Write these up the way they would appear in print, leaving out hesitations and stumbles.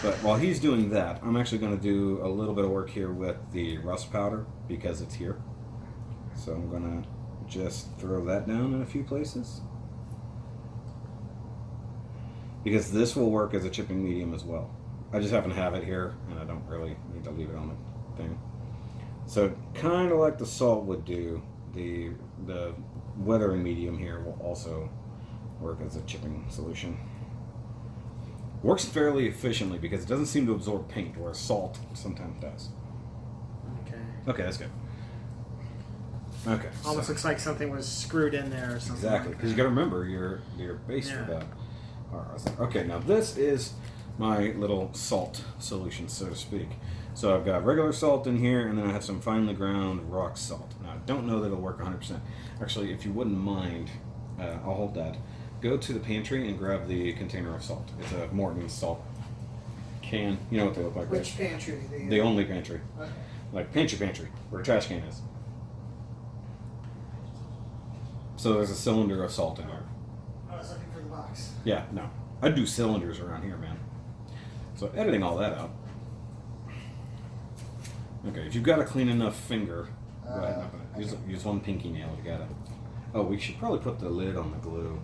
But while he's doing that, I'm actually going to do a little bit of work here with the rust powder because it's here. So I'm going to just throw that down in a few places. Because this will work as a chipping medium as well. I just happen to have it here, and I don't really need to leave it on the thing. So kind of like the salt would do, the weathering medium here will also work as a chipping solution. Works fairly efficiently because it doesn't seem to absorb paint, whereas salt sometimes does. Okay. Okay, that's good. Okay. Almost so. looks like something was screwed in there or something. Exactly, because you got to remember your base for that. All right. Okay, now this is my little salt solution, so to speak. So I've got regular salt in here, and then I have some finely ground rock salt. Now I don't know that it'll work 100%. Actually, if you wouldn't mind, I'll hold that. Go to the pantry and grab the container of salt. It's a Morton's salt can. You know what they look like, Which right? pantry? The only pantry. Okay. Like pantry, where a trash can is. So there's a cylinder of salt in there. I was looking for the box. Yeah, no. I'd do cylinders around here, man. So editing all that out. Okay, if you've got a clean enough finger, go ahead and use one pinky nail to get it. Oh, we should probably put the lid on the glue.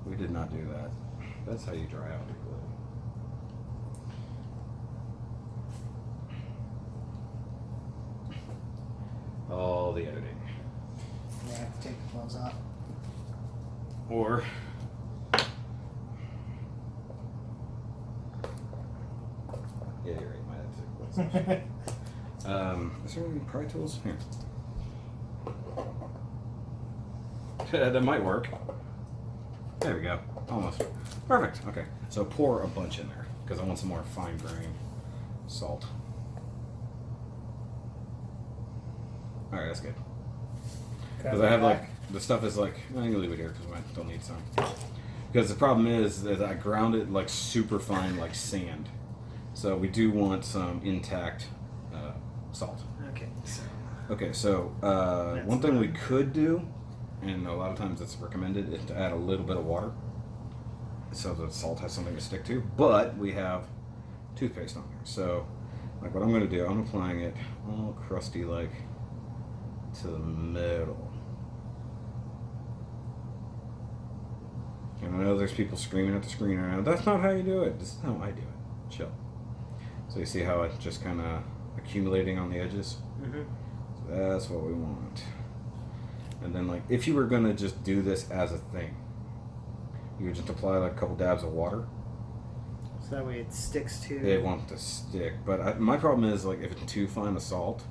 We did not do that. That's how you dry out the glue. All the editing. Yeah, I have to take the gloves off. Or yeah, you're right. Might have to take gloves off. Is there any pry tools? Here. That might work. There we go. Almost. Perfect. Okay. So pour a bunch in there because I want some more fine grain salt. Alright, that's good. Because I have like, the stuff is like, I'm going to leave it here because I don't need some. Because the problem is that I ground it like super fine like sand. So we do want some intact salt. Okay. Okay, so one thing we could do, and a lot of times it's recommended, is to add a little bit of water so the salt has something to stick to. But we have toothpaste on here. So like what I'm going to do, I'm applying it all crusty like to the middle. And I know there's people screaming at the screen right now. That's not how you do it. This is how I do it. Chill. So you see how it's just kind of accumulating on the edges? Mm-hmm. So that's what we want. And then like, if you were going to just do this as a thing, you would just apply like a couple dabs of water. So that way it sticks to... They want to stick. But my problem is like, if it's too fine a salt,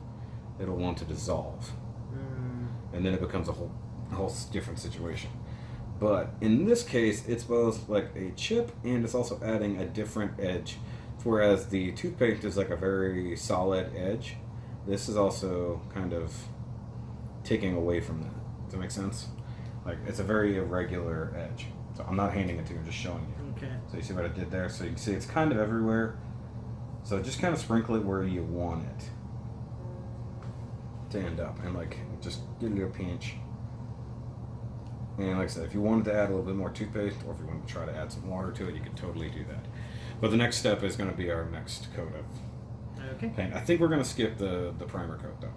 it'll want to dissolve. And then it becomes a whole different situation. But in this case, it's both like a chip and it's also adding a different edge. Whereas the toothpaste is like a very solid edge, this is also kind of taking away from that. Does that make sense? Like it's a very irregular edge. So I'm not handing it to you, I'm just showing you. Okay. So you see what I did there? So you can see it's kind of everywhere. So just kind of sprinkle it where you want it to end up, and like just give it a pinch. And like I said, if you wanted to add a little bit more toothpaste, or if you wanted to try to add some water to it, you could totally do that. But the next step is going to be our next coat of paint. I think we're going to skip the primer coat though.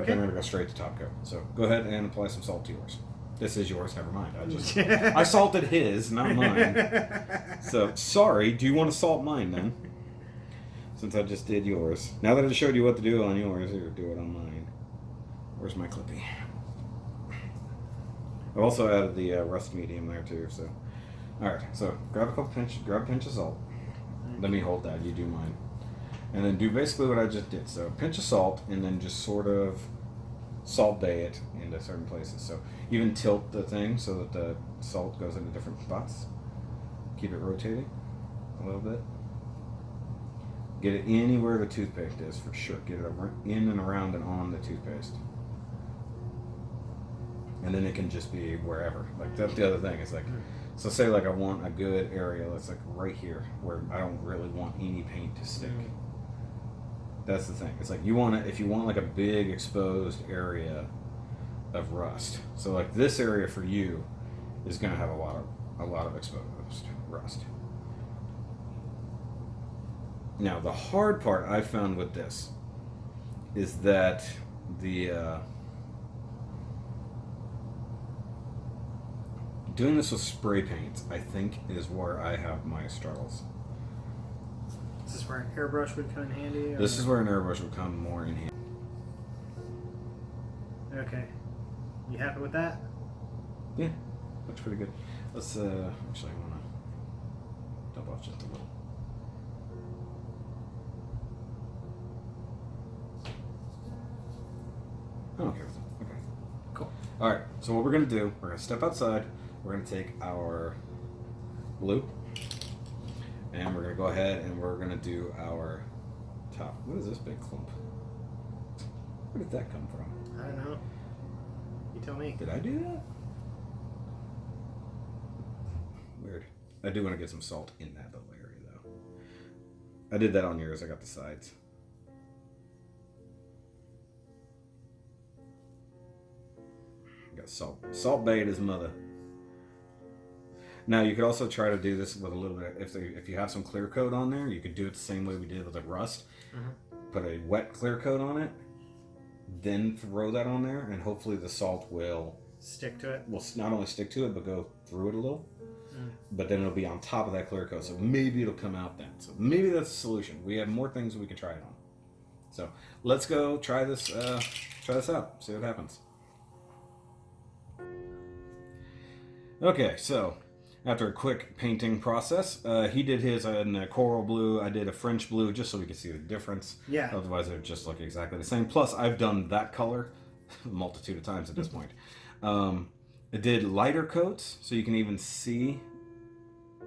Okay. We're going to go straight to top coat. So go ahead and apply some salt to yours. This is yours, never mind. I salted his, not mine. So sorry, do you want to salt mine then? Since I just did yours. Now that I showed you what to do on yours, here, do it on mine. Where's my clippy? I've also added the rust medium there too. So, all right. So grab a pinch of salt. Let me hold that. You do mine, and then do basically what I just did. So pinch of salt, and then just sort of salt bay it into certain places. So even tilt the thing so that the salt goes into different spots. Keep it rotating a little bit. Get it anywhere the toothpaste is for sure. Get it in and around and on the toothpaste. And then it can just be wherever. Like that's the other thing. It's like, so say like I want a good area that's like right here where I don't really want any paint to stick. That's the thing. It's like you want it, if you want like a big exposed area of rust. So like this area for you is going to have a lot of exposed rust. Now, the hard part I found with this is that the doing this with spray paints, I think, is where I have my struggles. Is this where an airbrush would come in handy? Or? This is where an airbrush would come more in handy. Okay. You happy with that? Yeah, looks pretty good. Let's actually I want to dump off just a little. I'm okay with it. Okay. Cool. All right. So what we're gonna do? We're gonna step outside. We're gonna take our blue, and we're gonna go ahead and we're gonna do our top. What is this big clump? Where did that come from? I don't know. You tell me. Did I do that? Weird. I do want to get some salt in that little area, though. I did that on yours. I got the sides. Got salt. Salt bait his mother. Now you could also try to do this with a little bit. If you have some clear coat on there, you could do it the same way we did with the rust. Mm-hmm. Put a wet clear coat on it, then throw that on there, and hopefully the salt will Stick to it. Will not only stick to it, but go through it a little. But then it'll be on top of that clear coat, so maybe it'll come out then. So maybe that's the solution. We have more things we can try it on. So let's go try this out. See what happens. Okay, so after a quick painting process, he did his in a coral blue. I did a French blue just so we could see the difference. Yeah. Otherwise, it would just look exactly the same. Plus, I've done that color a multitude of times at this point. I did lighter coats, so you can even see.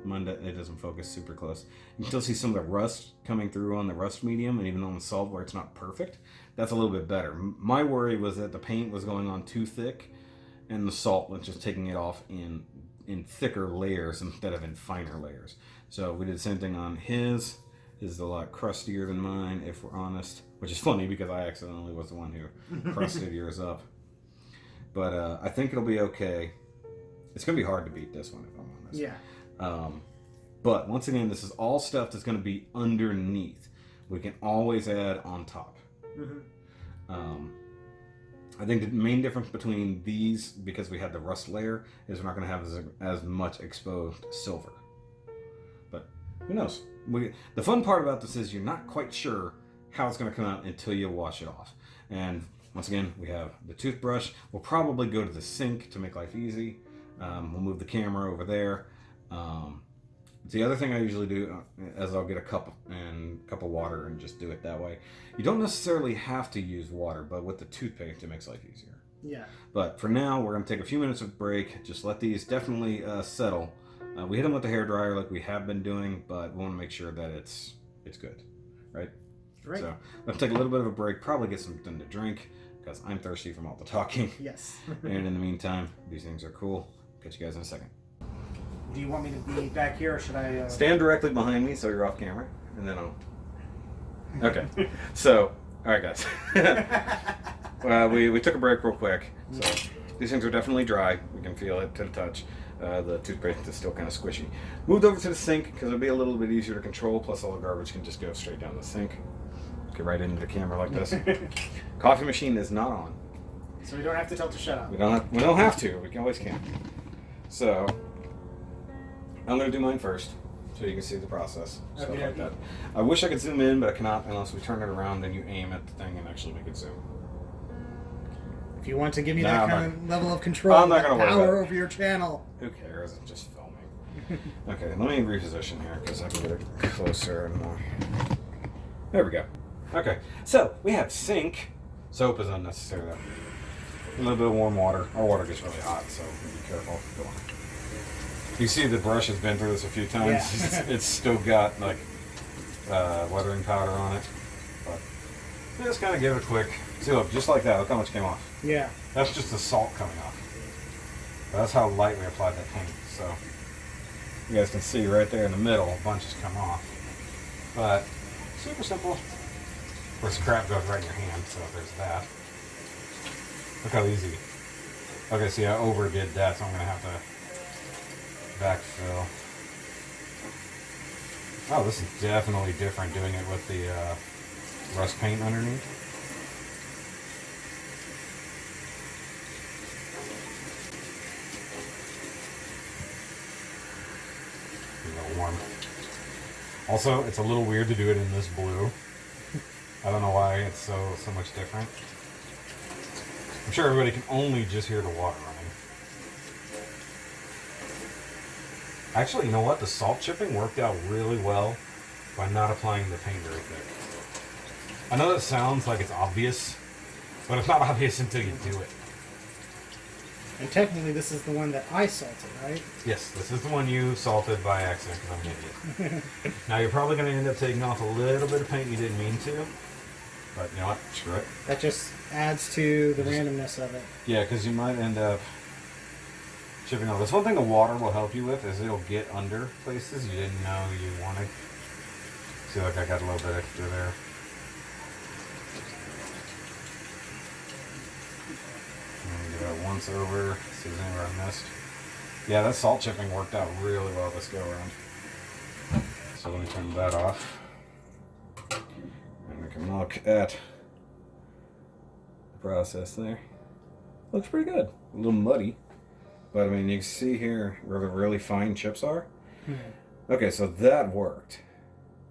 It doesn't focus super close. You can still see some of the rust coming through on the rust medium, and even on the salt where it's not perfect. That's a little bit better. My worry was that the paint was going on too thick, and the salt was just taking it off in thicker layers instead of in finer layers. So we did the same thing on his. His is a lot crustier than mine, if we're honest. Which is funny because I accidentally was the one who crusted yours up. But I think it'll be okay. It's going to be hard to beat this one, if I'm honest. Yeah. But once again, this is all stuff that's going to be underneath. We can always add on top. Mm-hmm. I think the main difference between these, because we had the rust layer, is we're not going to have as much exposed silver. But who knows? The fun part about this is you're not quite sure how it's going to come out until you wash it off. And once again, we have the toothbrush. We'll probably go to the sink to make life easy. We'll move the camera over there. The other thing I usually do is I'll get a cup of water and just do it that way. You don't necessarily have to use water, but with the toothpaste, it makes life easier. Yeah. But for now, we're going to take a few minutes of break. Just let these definitely settle. We hit them with the hairdryer like we have been doing, but we want to make sure that it's good, right? Right. So let's take a little bit of a break, probably get something to drink, because I'm thirsty from all the talking. Yes. And in the meantime, these things are cool. Catch you guys in a second. Do you want me to be back here, or should I? Stand directly behind me so you're off camera, and then I'll... Okay. So, all right, guys. We took a break real quick. So these things are definitely dry. We can feel it to the touch. The toothpaste is still kind of squishy. Moved over to the sink because it'll be a little bit easier to control. Plus, all the garbage can just go straight down the sink. Get right into the camera like this. Coffee machine is not on. So we don't have to tell it to shut up. We don't have to. We can always can. So I'm going to do mine first, so you can see the process. Stuff Okay. like that. I wish I could zoom in, but I cannot unless we turn it around. Then you aim at the thing and actually make it zoom. If you want to give me Nah, that kind of level of control, I'm not gonna worry power about it. over your channel. Who cares? I'm just filming. Okay, let me reposition here because I can get it closer and more. There we go. Okay, so we have sink. Soap is unnecessary though. A little bit of warm water. Our water gets really hot, so be careful. Go on. You see the brush has been through this a few times. Yeah. It's still got like weathering powder on it, but just kind of give it a quick. See, look, just like that. Look how much came off. Yeah. That's just the salt coming off. That's how light we applied that paint. So you guys can see right there in the middle, a bunch has come off. But super simple. Of course, the crap goes right in your hand, so there's that. Look how easy. Okay, see, I overdid that, so I'm going to have to backfill. Oh, this is definitely different doing it with the rust paint underneath. A little warm. Also, it's a little weird to do it in this blue. I don't know why it's so much different. I'm sure everybody can only just hear the water running. Actually, you know what? The salt chipping worked out really well by not applying the paint very thick. I know that sounds like it's obvious, but it's not obvious until you do it. And technically, this is the one that I salted, right? Yes, this is the one you salted by accident because I'm an idiot. Now you're probably going to end up taking off a little bit of paint you didn't mean to, but you know what? Screw it. That just adds to the randomness of it. Yeah, because you might end up chipping off. That's one thing the water will help you with is it'll get under places you didn't know you wanted. See, like I got a little bit extra there. And do that once over. See if there's anywhere I missed. Yeah, that salt chipping worked out really well this go around. So let me turn that off. And we can look at the process there. Looks pretty good. A little muddy. But I mean, you can see here where the really fine chips are. Okay, so that worked.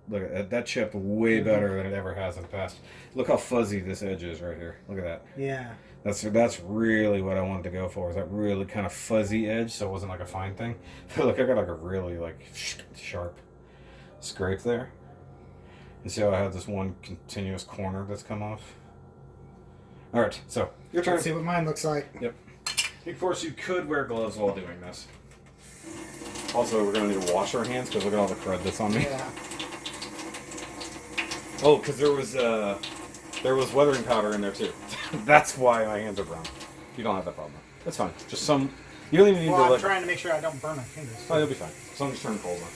Look at that. That chipped way better than it ever has in the past. Look how fuzzy this edge is right here. Look at that. Yeah. That's really what I wanted to go for. Is that really kind of fuzzy edge, so it wasn't like a fine thing. Look, I got like a really like sharp scrape there. You see how I have this one continuous corner that's come off? All right, so your turn. Let's see what mine looks like. Yep. Of course, you could wear gloves while doing this. Also, we're going to need to wash our hands because look at all the crud that's on me. Yeah. Oh, because there was weathering powder in there too. That's why my hands are brown. You don't have that problem. That's fine. Just some. You don't even need Well, to. I'm trying to make sure I don't burn my fingers. Oh, you'll be fine. Some just turn cold on.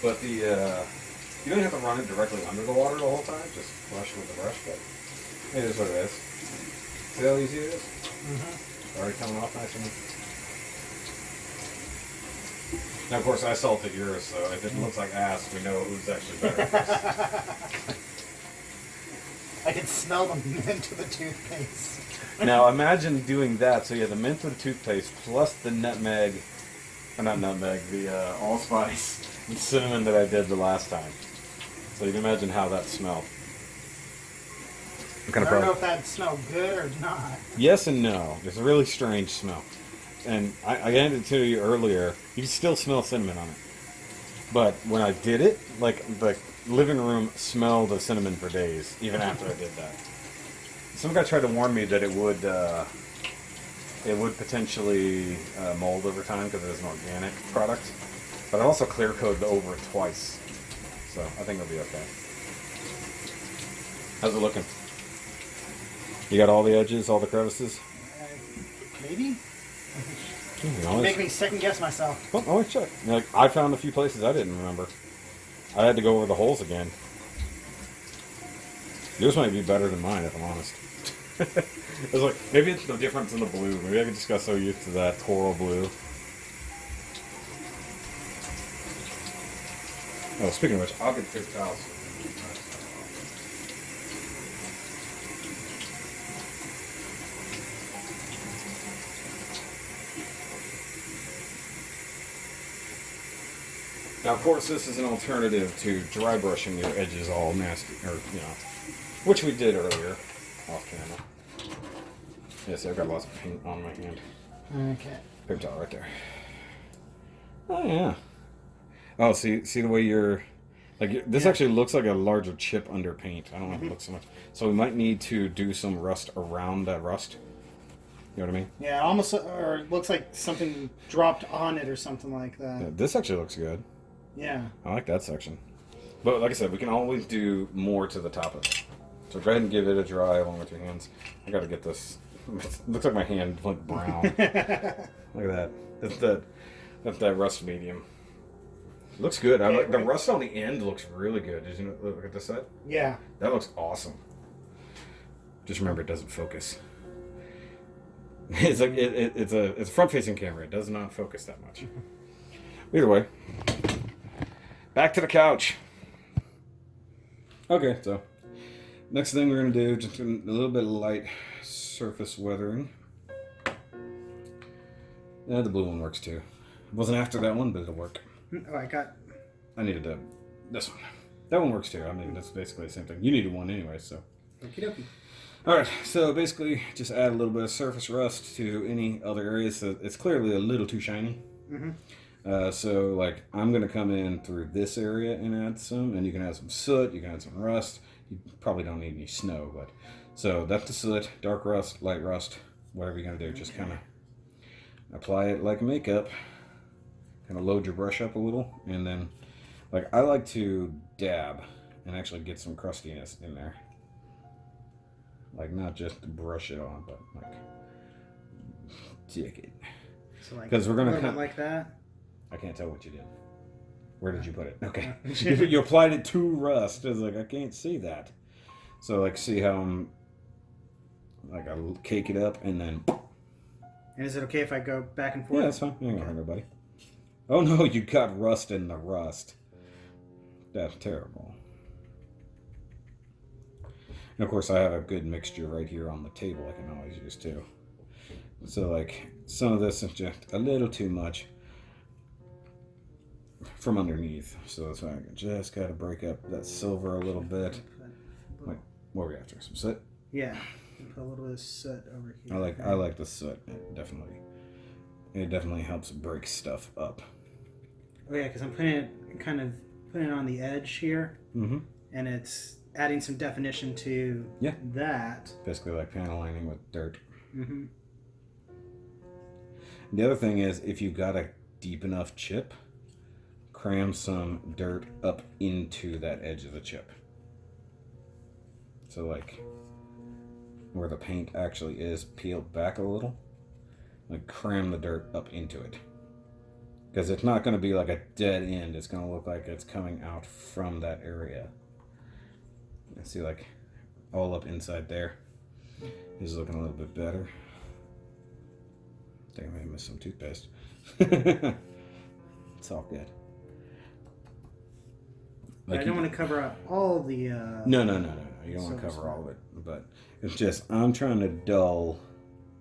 But the you don't have to run it directly under the water the whole time. Just brush with the brush. But it is what it is. See how easy it is? Already coming off nice and. Now, of course, I salted yours, so if it looks like ass, we know who's actually better. I can smell the mint of the toothpaste. Now, imagine doing that. So you have the mint of the toothpaste plus the nutmeg, or not nutmeg, the allspice and cinnamon that I did the last time. So you can imagine how that smelled. I don't know if that smelled good or not. Yes and no. It's a really strange smell. And I handed it to you earlier. You can still smell cinnamon on it. But when I did it, like the living room smelled of cinnamon for days, even after I did that. Some guy tried to warn me that it would potentially mold over time because it is an organic product. But I also clear coated over it twice. So I think it'll be okay. How's it looking? You got all the edges, all the crevices? Maybe? You Make me second guess myself. Well, always check. Like, I found a few places I didn't remember. I had to go over the holes again. Yours might be better than mine, if I'm honest. It's like, maybe it's the difference in the blue. Maybe I just got so used to that coral blue. Oh, speaking of which, I'll get paper towels. Now, of course, this is an alternative to dry brushing your edges all nasty, or, you know, which we did earlier, off camera. Yes, I've got lots of paint on my hand. Okay. Paper towel right there. Oh, yeah. Oh, see the way you're, like, this actually looks like a larger chip under paint. I don't know if it looks so much. So we might need to do some rust around that rust. You know what I mean? Yeah, almost, or it looks like something dropped on it or something like that. Yeah, this actually looks good. Yeah. I like that section. But like I said, we can always do more to the top of it. So go ahead and give it a dry along with your hands. I gotta get this. It looks like my hand went brown. Look at that. That's that rust medium. Looks good. I like the rust on the end looks really good. Did you look at this side? Yeah. That looks awesome. Just remember, it doesn't focus. It's like it's a front-facing camera. It does not focus that much. Either way. back to the couch. Okay, so next thing we're going to do, just a little bit of light surface weathering. Yeah, the blue one works too. It wasn't after that one, but it'll work. Oh, I needed this one. That one works too. I mean, that's basically the same thing. You needed one anyway, so. Okie dokie. All right, so basically just add a little bit of surface rust to any other areas. So it's clearly a little too shiny. So like I'm going to come in through this area and add some, and you can add some soot, you can add some rust. You probably don't need any snow, but so that's the soot, dark rust, light rust, whatever you're going to do. Just kind of apply it like makeup. Kind of load your brush up a little, and then like I like to dab and actually get some crustiness in there. Like not just to brush it on, but like stick it. So like, because we're gonna kind like that. I can't tell what you did. Where did you put it? Okay, you applied it to rust. It's like I can't see that. So like, see how I'm like I cake it up and then. And is it okay if I go back and forth? Yeah, that's fine. You ain't gonna hurt nobody. Oh no, you got rust in the rust. That's terrible. And of course, I have a good mixture right here on the table I can always use too. So like, some of this is just a little too much from underneath. So that's why I just gotta break up that silver a little bit. Like, what are we after? Some soot? Yeah. Put a little bit of soot over here. I like the soot. It definitely helps break stuff up. Oh yeah, because I'm putting it on the edge here, and it's adding some definition to that. Basically like panel lining with dirt. The other thing is, if you've got a deep enough chip, cram some dirt up into that edge of the chip. So like where the paint actually is peeled back a little, like cram the dirt up into it. Because it's not going to be like a dead end. It's going to look like it's coming out from that area. You see, like, all up inside there. This is looking a little bit better. I think I may have missed some toothpaste. It's all good. Like I don't want to cover up all the... No. You don't want to cover all of it. But it's just, I'm trying to dull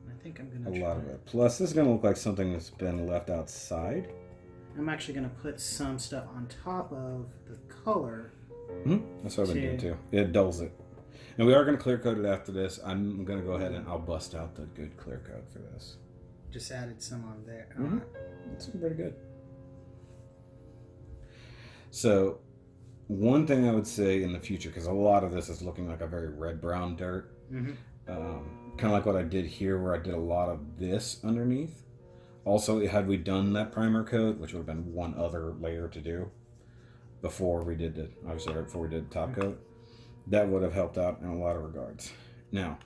I think I'm gonna a lot of it. Plus, this is going to look like something that's been left outside. I'm actually going to put some stuff on top of the color. That's what I've been doing too. It dulls it. And we are going to clear coat it after this. I'm going to go ahead and I'll bust out the good clear coat for this. Just added some on there. It's pretty good. So, one thing I would say in the future, because a lot of this is looking like a very red-brown dirt, kind of like what I did here, where I did a lot of this underneath. Also, had we done that primer coat, which would have been one other layer to do before we did before we did the top coat, that would have helped out in a lot of regards. Now,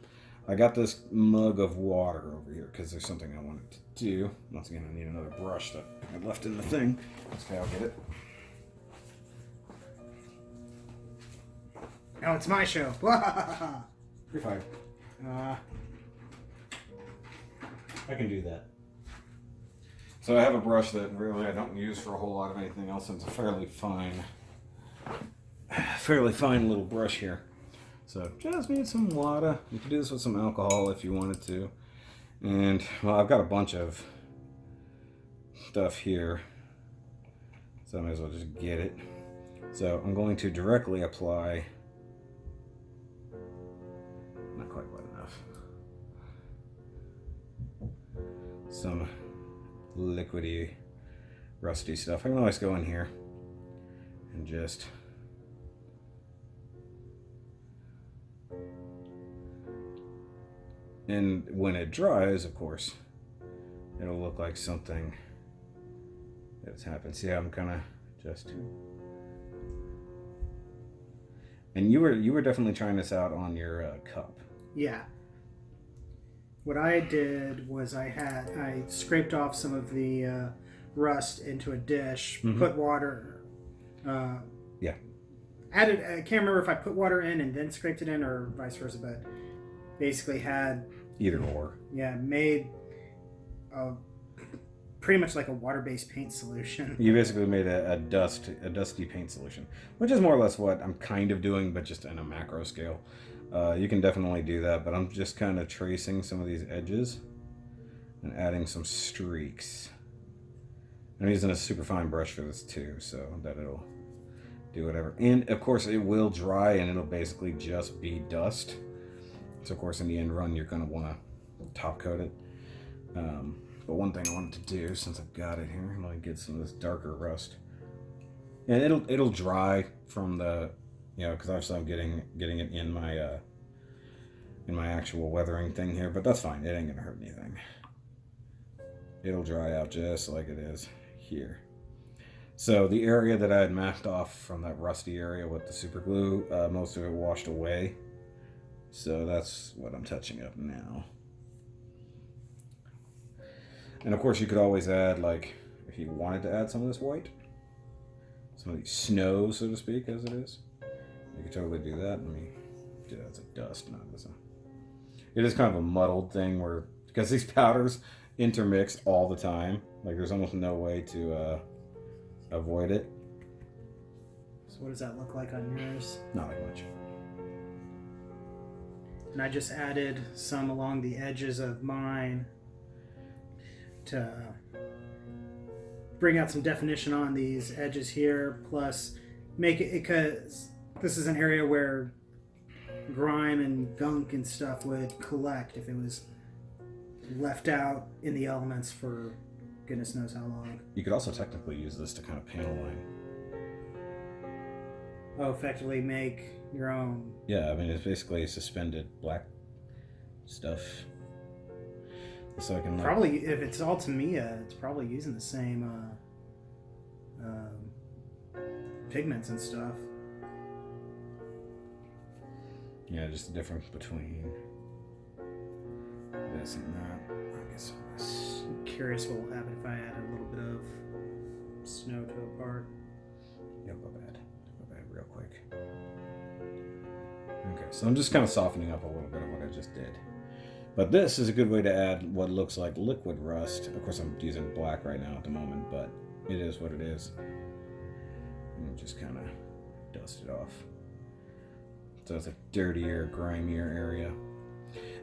I got this mug of water over here because there's something I wanted to do. Once again, I need another brush that I left in the thing. Okay, I'll get it. Now it's my show. You're fine. I can do that. So I have a brush that really I don't use for a whole lot of anything else. It's a fairly fine little brush here. So just need some water. You can do this with some alcohol if you wanted to. And well, I've got a bunch of stuff here, so I might as well just get it. So I'm going to directly apply. Not quite wet enough. Some liquidy, rusty stuff. I can always go in here and just and when it dries, of course, it'll look like something that's happened. See how I'm kind of just. And you were definitely trying this out on your cup. Yeah. What I did was I scraped off some of the rust into a dish, put water. Added. I can't remember if I put water in and then scraped it in or vice versa, but basically had either or. Yeah, made a pretty much like a water-based paint solution. You basically made a dusty paint solution, which is more or less what I'm kind of doing, but just in a macro scale. You can definitely do that, but I'm just kind of tracing some of these edges and adding some streaks. I'm using a super fine brush for this too, so that it'll do whatever. And of course it will dry and it'll basically just be dust. So of course in the end run you're going to want to top coat it. But one thing I wanted to do, since I've got it here, let me get some of this darker rust. And it'll dry from the, because obviously I'm getting it in my actual weathering thing here, but that's fine. It ain't gonna hurt anything. It'll dry out just like it is here. So the area that I had mapped off from that rusty area with the super glue, most of it washed away. So that's what I'm touching up now. And of course you could always add, like, if you wanted to add some of this white, some of these snow, so to speak, as it is, you could totally do that. Let me do that as a dust, not as a... It is kind of a muddled thing where, because these powders intermix all the time, like there's almost no way to avoid it. So what does that look like on yours? Not like much. And I just added some along the edges of mine to bring out some definition on these edges here, plus make it, because this is an area where grime and gunk and stuff would collect if it was left out in the elements for goodness knows how long. You could also technically use this to kind of panel line. Oh, effectively make your own. Yeah, I mean, it's basically suspended black stuff. So I can Probably, if it's all Tamiya, it's probably using the same pigments and stuff. Yeah, just the difference between this and that. I guess this. I'm curious what will happen if I add a little bit of snow to a part. Yep, go bad real quick. Okay, so I'm just kind of softening up a little bit of what I just did. But this is a good way to add what looks like liquid rust. Of course, I'm using black right now at the moment, but it is what it is. And just kind of dust it off. So it's a dirtier, grimier area.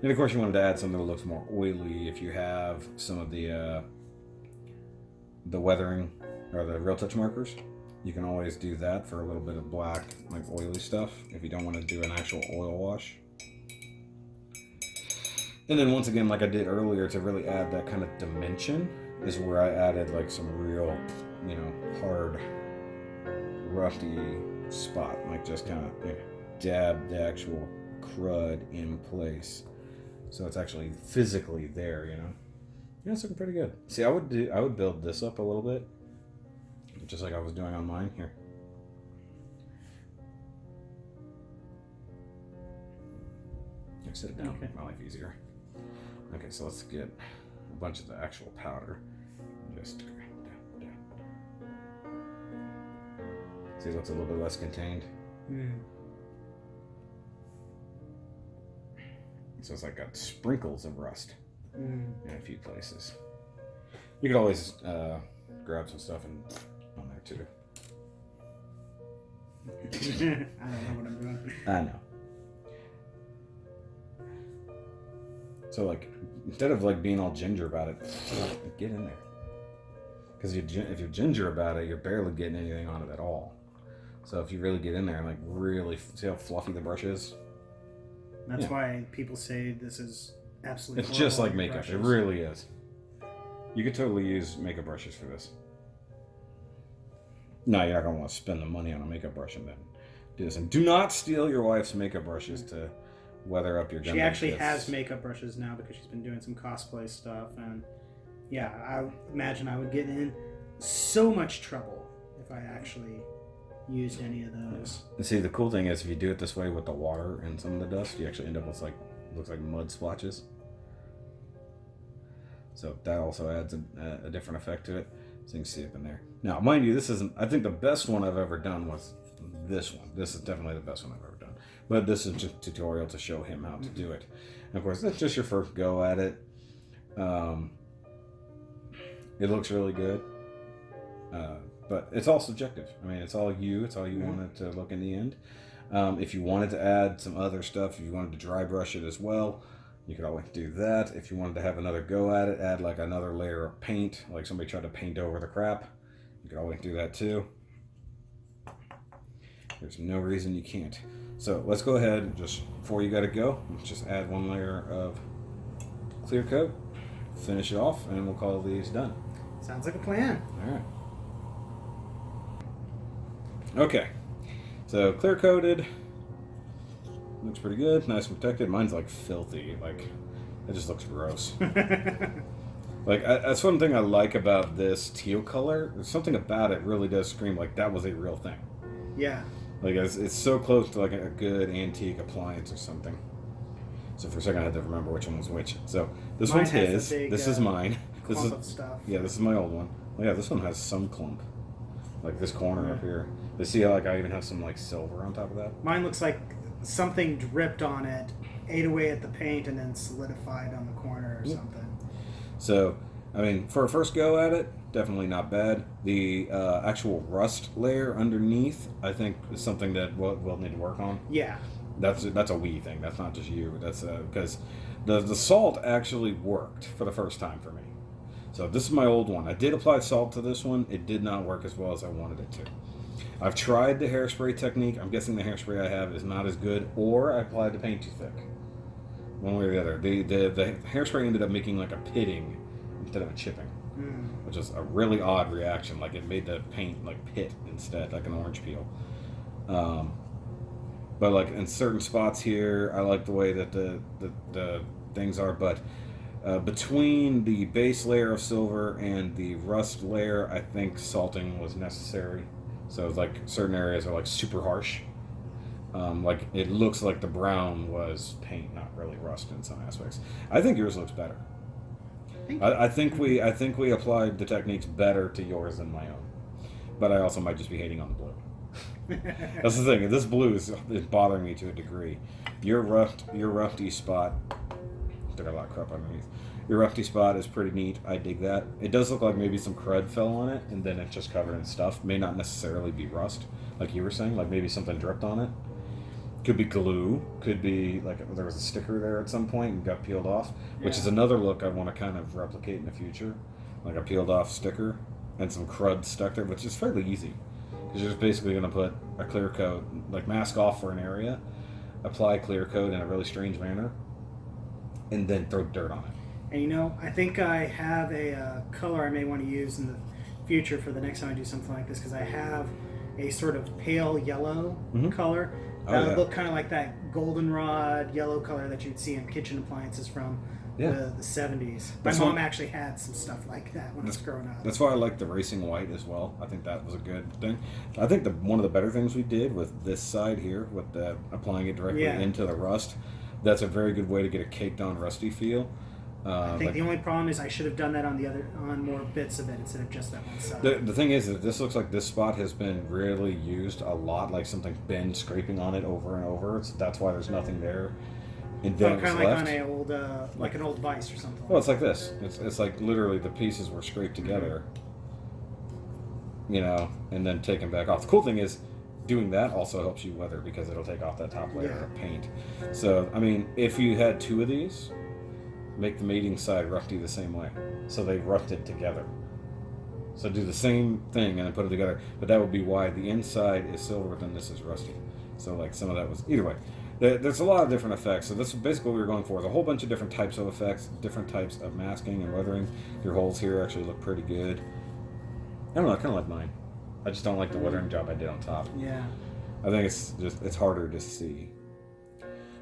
And of course, you wanted to add something that looks more oily. If you have some of the weathering or the real touch markers, you can always do that for a little bit of black, like oily stuff, if you don't want to do an actual oil wash. And then once again, like I did earlier, to really add that kind of dimension is where I added like some real, hard, rusty spot, like just kind of dab the actual crud in place. So it's actually physically there, Yeah, it's looking pretty good. See, I would build this up a little bit, just like I was doing on mine here. I sit it down, make my life easier. Okay, so let's get a bunch of the actual powder. Just see, it looks a little bit less contained. So it's like got sprinkles of rust in a few places. You could always grab some stuff and on there too. I don't know what I'm doing. I know. So like, instead of like being all ginger about it, get in there. Because if you're ginger about it, you're barely getting anything on it at all. So if you really get in there and like really see how fluffy the brush is. That's why people say this is absolutely. It's just like makeup. brushes. It really is. You could totally use makeup brushes for this. No, you're not gonna want to spend the money on a makeup brush and then do this. And do not steal your wife's makeup brushes to weather up your gun. She actually has makeup brushes now because she's been doing some cosplay stuff, and yeah, I imagine I would get in so much trouble if I actually used any of those. And see, the cool thing is if you do it this way with the water and some of the dust, you actually end up with looks like mud splotches. So that also adds a different effect to it. So you can see up in there. Now, mind you, this isn't. I think the best one I've ever done was this one. This is definitely the best one I've ever done. But this is just a tutorial to show him how to do it. And of course, that's just your first go at it. And It looks really good. But it's all subjective. I mean, it's all you. It's all you want it to look in the end. If you wanted to add some other stuff, if you wanted to dry brush it as well, you could always do that. If you wanted to have another go at it, add like another layer of paint, like somebody tried to paint over the crap, you could always do that too. There's no reason you can't. So let's go ahead and just, before you gotta go, let's just add one layer of clear coat, finish it off, and we'll call these done. Sounds like a plan. All right. Okay, so clear coated, looks pretty good, nice and protected. Mine's like filthy, like it just looks gross. Like that's one thing I like about this teal color. There's something about it really does scream like that was a real thing. Yeah. Like it's so close to like a good antique appliance or something. So for a second I had to remember which one was which. So this Mine one's has his. the big, This is mine. This clump is of stuff. yeah. This is my old one. Oh yeah, this one has some clump. Like this corner up here. You see how like I even have some like silver on top of that? Mine looks like something dripped on it, ate away at the paint, and then solidified on the corner or something. So, I mean, for a first go at it, definitely not bad. The actual rust layer underneath, I think, is something that we'll need to work on. Yeah. That's a we thing. That's not just you. That's because the salt actually worked for the first time for me. So this is my old one. I did apply salt to this one. It did not work as well as I wanted it to. I've tried the hairspray technique. I'm guessing the hairspray I have is not as good, or I applied the paint too thick. One way or the other. The hairspray ended up making like a pitting instead of a chipping, which is a really odd reaction. Like it made the paint like pit instead, like an orange peel. But like in certain spots here, I like the way that the things are, but between the base layer of silver and the rust layer, I think salting was necessary. So it's like certain areas are like super harsh. Like it looks like the brown was paint, not really rust in some aspects. I think yours looks better. I think we applied the techniques better to yours than my own. But I also might just be hating on the blue. That's the thing. This blue is bothering me to a degree. Your rusty spot. There got a lot of crap underneath. Your rusty spot is pretty neat. I dig that. It does look like maybe some crud fell on it, and then it's just covered in stuff. May not necessarily be rust, like you were saying. Like maybe something dripped on it. Could be glue. Could be like there was a sticker there at some point and got peeled off, which is another look I want to kind of replicate in the future. Like a peeled off sticker and some crud stuck there, which is fairly easy. Because you're just basically going to put a clear coat, like mask off for an area, apply clear coat in a really strange manner, and then throw dirt on it. And you know, I think I have a color I may want to use in the future for the next time I do something like this, because I have a sort of pale yellow color that would look kind of like that goldenrod yellow color that you'd see in kitchen appliances from the 70s. My mom actually had some stuff like that when I was growing up. That's why I like the racing white as well. I think that was a good thing. I think one of the better things we did with this side here, with applying it directly into the rust, that's a very good way to get a caked on rusty feel. I think the only problem is I should have done that on more bits of it instead of just that one side. The thing is that this looks like this spot has been really used a lot, like something's been scraping on it over and over. That's why there's nothing there. And then kind of like on an old, like an old vise or something. Well, it's like this. It's like literally the pieces were scraped together, you know, and then taken back off. The cool thing is, doing that also helps you weather because it'll take off that top layer of paint. So, I mean, if you had two of these, make the mating side rusty the same way. So they rusted together. So do the same thing and then put it together. But that would be why the inside is silver and this is rusty. So like some of that was, either way. There's a lot of different effects. So this is basically what we were going for. Is a whole bunch of different types of effects, different types of masking and weathering. Your holes here actually look pretty good. I don't know, I kind of like mine. I just don't like the weathering job I did on top. Yeah. I think it's harder to see.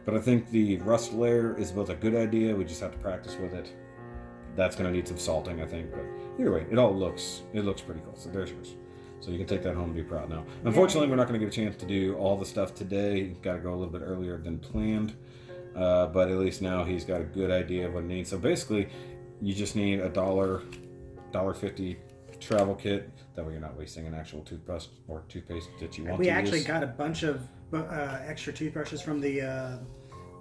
But I think the rust layer is both a good idea. We just have to practice with it. That's going to need some salting, I think. But either way, it looks pretty cool. So there's yours. So you can take that home and be proud now. Unfortunately, we're not going to get a chance to do all the stuff today. Got to go a little bit earlier than planned. But at least now he's got a good idea of what he needs. So basically, you just need $1.50 travel kit. That way you're not wasting an actual toothbrush or toothpaste that you want to use. We actually got a bunch of extra toothbrushes from the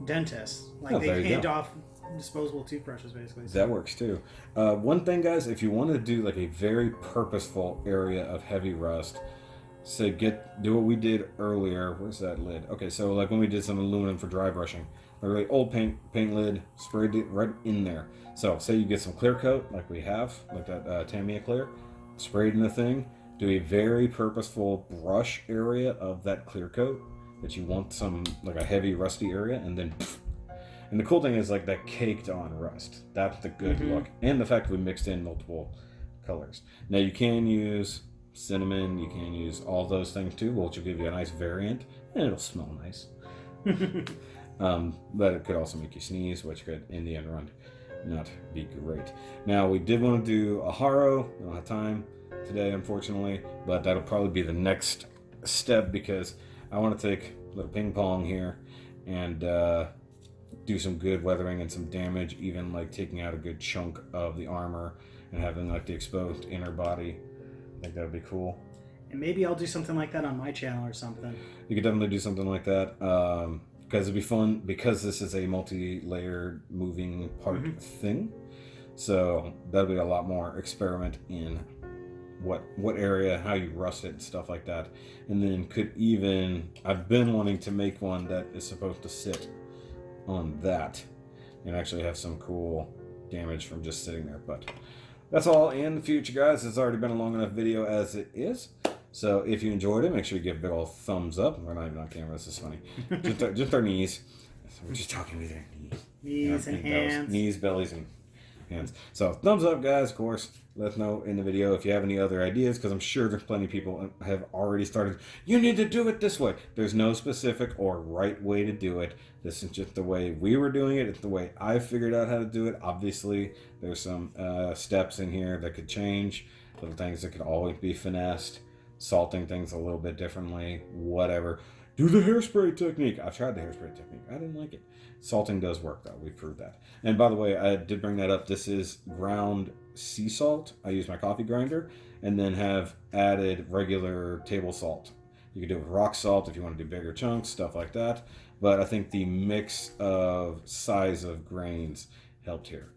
dentist. Like they hand off disposable toothbrushes, basically. So. That works too. One thing, guys, if you want to do like a very purposeful area of heavy rust, say do what we did earlier. Where's that lid? Okay, so like when we did some aluminum for dry brushing, a really old paint lid, sprayed it right in there. So say you get some clear coat like we have, like that Tamiya clear, sprayed in the thing. Do a very purposeful brush area of that clear coat that you want some like a heavy rusty area, and then. And the cool thing is like that caked on rust. That's the good look. And the fact that we mixed in multiple colors. Now you can use cinnamon, you can use all those things too, which will give you a nice variant, and it'll smell nice. But it could also make you sneeze, which could in the end run not be great. Now we did want to do a haro. We don't have time today, unfortunately, but that'll probably be the next step because I want to take a little ping pong here and do some good weathering and some damage, even like taking out a good chunk of the armor and having like the exposed inner body. I think that would be cool. And maybe I'll do something like that on my channel or something. You could definitely do something like that because it'd be fun because this is a multi-layered moving part thing. So that'll be a lot more experiment in what area, how you rust it and stuff like that. And then I've been wanting to make one that is supposed to sit on that and actually have some cool damage from just sitting there, but that's all in the future, guys. It's already been a long enough video as it is, so if you enjoyed it, make sure you give a big old thumbs up. We're not even on camera, this is funny. just our knees. We're just talking with our knees and hands, knees, bellies, and hands. So thumbs up, guys. Of course, let us know in the video if you have any other ideas, because I'm sure there's plenty of people have already started. You need to do it this way. There's no specific or right way to do it. This is just the way we were doing it. It's the way I figured out how to do it. Obviously, there's some steps in here that could change, little things that could always be finessed, salting things a little bit differently, whatever. Do the hairspray technique. I've tried the hairspray technique. I didn't like it. Salting does work, though. We proved that. And by the way, I did bring that up. This is ground sea salt. I use my coffee grinder and then have added regular table salt. You can do it with rock salt if you want to do bigger chunks, stuff like that. But I think the mix of size of grains helped here.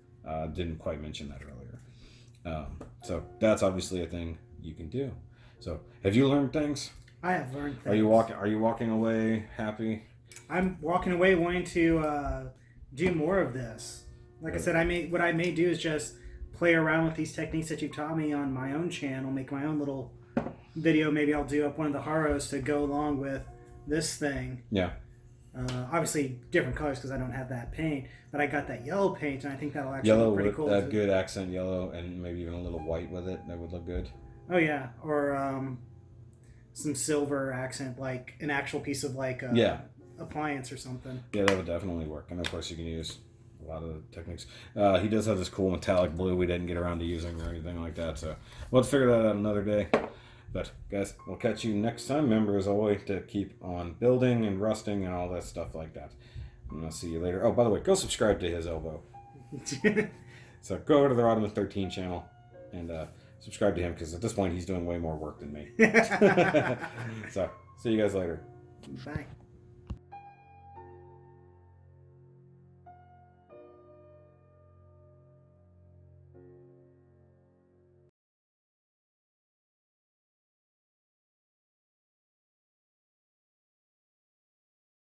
Didn't quite mention that earlier. So that's obviously a thing you can do. So have you learned things? I have learned things. Are you walking away happy? I'm walking away wanting to do more of this. Like I said, what I may do is just play around with these techniques that you've taught me on my own channel, make my own little video. Maybe I'll do up one of the haros to go along with this thing. Yeah. Obviously different colors because I don't have that paint, but I got that yellow paint and I think that'll actually look pretty cool. Yellow, good accent yellow, and maybe even a little white with it. That would look good. Oh yeah, or some silver accent, like an actual piece of like appliance or something. Yeah, that would definitely work. And of course you can use a lot of techniques. He does have this cool metallic blue we didn't get around to using or anything like that, so we'll have to figure that out another day. But guys, we'll catch you next time. Remember, as always, to keep on building and rusting and all that stuff like that. And I'll see you later. Oh, by the way, go subscribe to his elbow. So go over to the Rodimus13 channel and subscribe to him, because at this point he's doing way more work than me. So see you guys later. Bye.